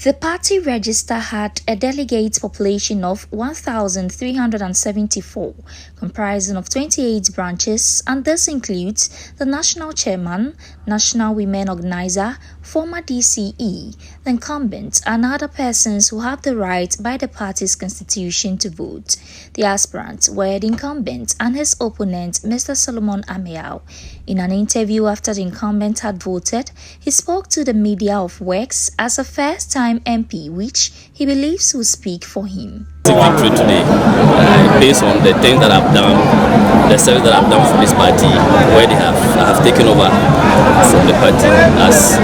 The party register had a delegate population of 1,374, comprising of 28 branches, and this includes the national chairman, national women organizer, former DCE, the incumbent, and other persons who have the right by the party's constitution to vote. The aspirants were the incumbent and his opponent, Mr. Sulemana. In an interview after the incumbent had voted, he spoke to the media of works as a first-time MP, which he believes will speak for him. Victory today, based on the things that I've done, the service that I've done for this party, where I have taken over from the party as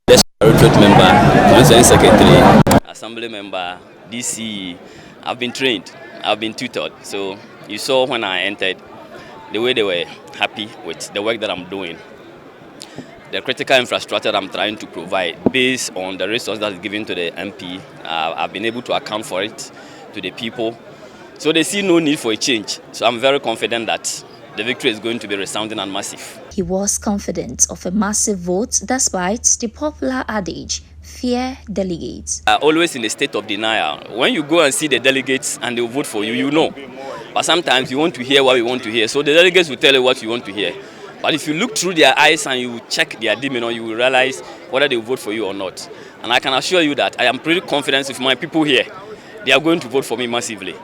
the recruit member, President Secretary, Assembly member, DC. I've been trained, I've been tutored. So you saw when I entered the way they were happy with the work that I'm doing. The critical infrastructure I'm trying to provide based on the resource that is given to the MP, I've been able to account for it to the people. So they see no need for a change. So I'm very confident that the victory is going to be resounding and massive. He was confident of a massive vote despite the popular adage, fear delegates. Always in a state of denial. When you go and see the delegates and they will vote for you, you know. But sometimes you want to hear what you want to hear. So the delegates will tell you what you want to hear. But if you look through their eyes and you check their demeanor, you will realize whether they will vote for you or not. And I can assure you that I am pretty confident with my people here. They are going to vote for me massively.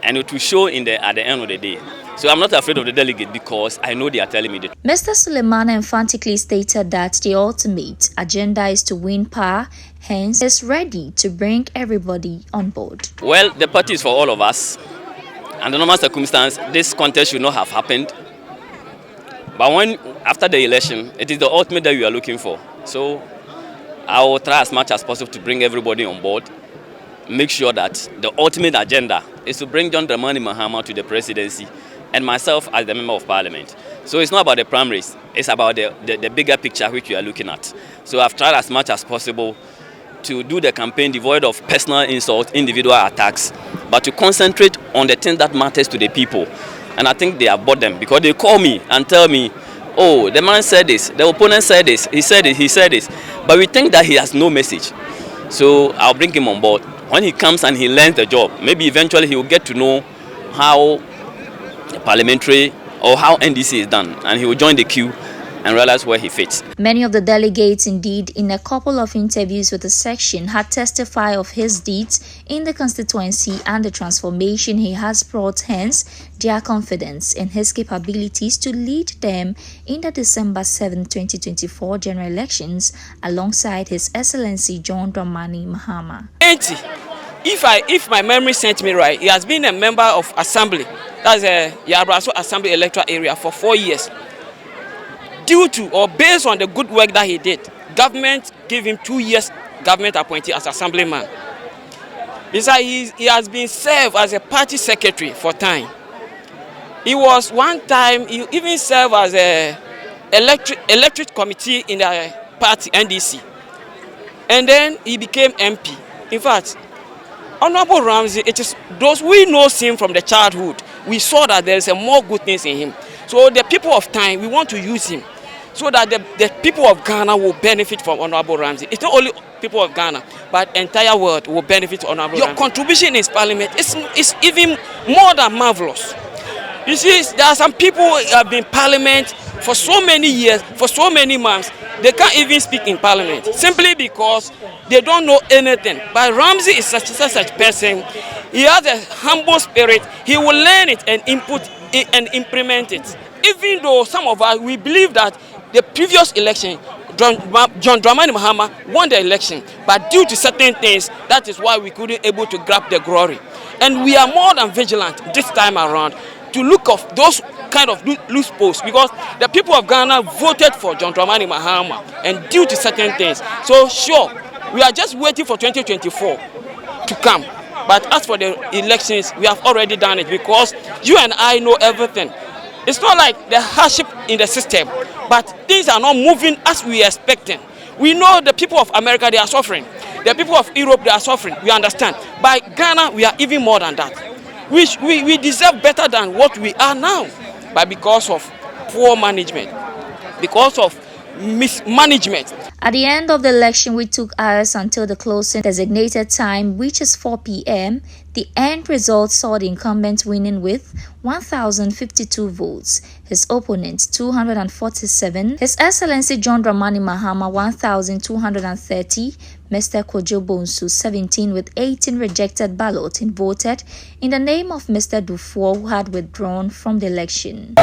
And it will show at the end of the day. So I'm not afraid of the delegate because I know they are telling me the truth. Mr. Sulemana emphatically stated that the ultimate agenda is to win power, hence is ready to bring everybody on board. Well, the party is for all of us. Under normal circumstances, this contest should not have happened. But after the election, it is the ultimate that we are looking for. So I will try as much as possible to bring everybody on board, make sure that the ultimate agenda is to bring John Dramani Mahama to the presidency and myself as the member of parliament. So it's not about the primaries, it's about the bigger picture which we are looking at. So I've tried as much as possible to do the campaign devoid of personal insult, individual attacks, but to concentrate on the things that matters to the people. And I think they have bought them because they call me and tell me, oh, the man said this, the opponent said this, he said this. But we think that he has no message. So I'll bring him on board. When he comes and he learns the job, maybe eventually he will get to know how the parliamentary or how NDC is done. And he will join the queue and realize where he fits. Many of the delegates, indeed, in a couple of interviews with the section, had testified of his deeds in the constituency and the transformation he has brought, hence their confidence in his capabilities to lead them in the December 7, 2024 general elections alongside His Excellency John Dramani Mahama. If my memory sent me right, he has been a member of Assembly, that's a Yabraso Assembly electoral area for 4 years. Due to or based on the good work that he did, government gave him 2 years government appointee as assemblyman. Besides, he has been served as a party secretary for time. He was one time, he even served as a electric committee in the party NDC. And then he became MP. In fact, Honorable Ramsey, it is those we know him from the childhood. We saw that there is a more good things in him. So the people of time, we want to use him so that the people of Ghana will benefit from Honorable Ramsey. It's not only people of Ghana, but the entire world will benefit from Honorable Ramsey. Your contribution in Parliament is even more than marvelous. You see, there are some people who have been in Parliament for so many years, for so many months, they can't even speak in Parliament, simply because they don't know anything. But Ramsey is such person. He has a humble spirit. He will learn it and implement it. Even though some of us, we believe that the previous election, John Dramani Mahama won the election, but due to certain things, that is why we couldn't able to grab the glory. And we are more than vigilant this time around to look of those kind of loose posts, because the people of Ghana voted for John Dramani Mahama, and due to certain things. So sure, we are just waiting for 2024 to come. But as for the elections, we have already done it, because you and I know everything. It's not like the hardship in the system, but things are not moving as we are expecting. We know the people of America, they are suffering. The people of Europe, they are suffering. We understand. By Ghana, we are even more than that. We deserve better than what we are now. But because of poor management, because of mismanagement. At the end of the election, which took hours until the closing designated time, which is 4 p.m., the end result saw the incumbent winning with 1,052 votes, his opponent 247, His Excellency John Dramani Mahama 1,230, Mr. Kojo Bonsu 17 with 18 rejected ballots and voted in the name of Mr. Dufour, who had withdrawn from the election. 66,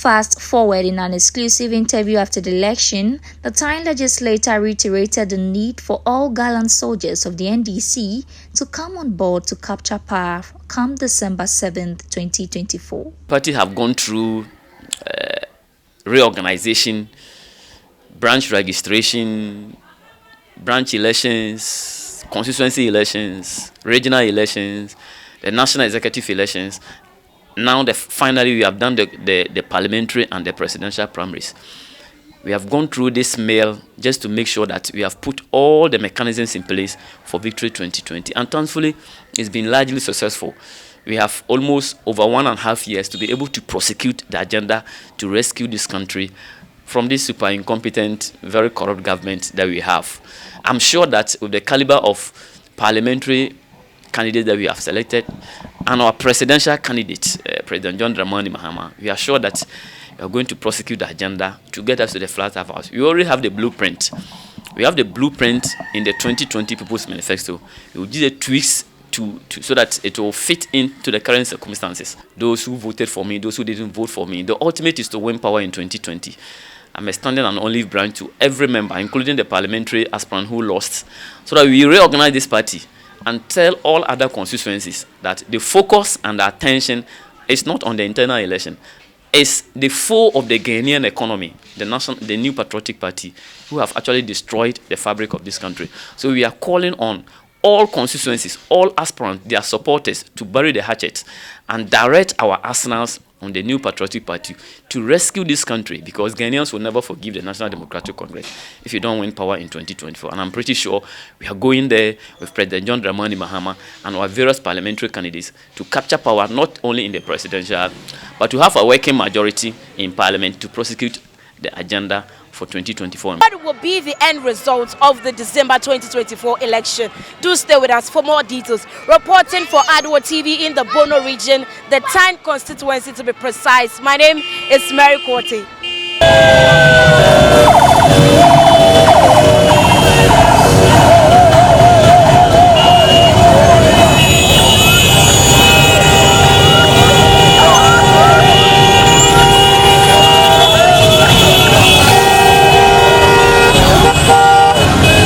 Fast forward, in an exclusive interview after the election, the Tain legislator reiterated the need for all gallant soldiers of the NDC to come on board to capture power come December 7th, 2024. Parties have gone through reorganization, branch registration, branch elections, constituency elections, regional elections, the national executive elections. Now, finally, we have done the parliamentary and the presidential primaries. We have gone through this mail just to make sure that we have put all the mechanisms in place for Victory 2020. And thankfully, it's been largely successful. We have almost over 1.5 years to be able to prosecute the agenda to rescue this country from this super incompetent, very corrupt government that we have. I'm sure that with the caliber of parliamentary candidates that we have selected and our presidential candidate, President John Dramani Mahama, we are sure that we are going to prosecute the agenda to get us to the flat house. We already have the blueprint. We have the blueprint in the 2020 People's Manifesto. We will do the tweaks so that it will fit into the current circumstances. Those who voted for me, those who didn't vote for me. The ultimate is to win power in 2020. I'm extending an olive branch to every member, including the parliamentary aspirant who lost, so that we reorganize this party and tell all other constituencies that the focus and the attention is not on the internal election. It's the foe of the Ghanaian economy, the New Patriotic Party, who have actually destroyed the fabric of this country. So we are calling on all constituencies, all aspirants, their supporters to bury the hatchet and direct our arsenals on the New Patriotic Party to rescue this country, because Ghanaians will never forgive the National Democratic Congress if you don't win power in 2024. And I'm pretty sure we are going there with President John Dramani Mahama and our various parliamentary candidates to capture power not only in the presidential, but to have a working majority in parliament to prosecute the agenda for 2024. What will be the end result of the December 2024 election? Do stay with us for more details. Reporting for ADOA TV in the Bono region, the Tain Constituency to be precise. My name is Mary Quartey.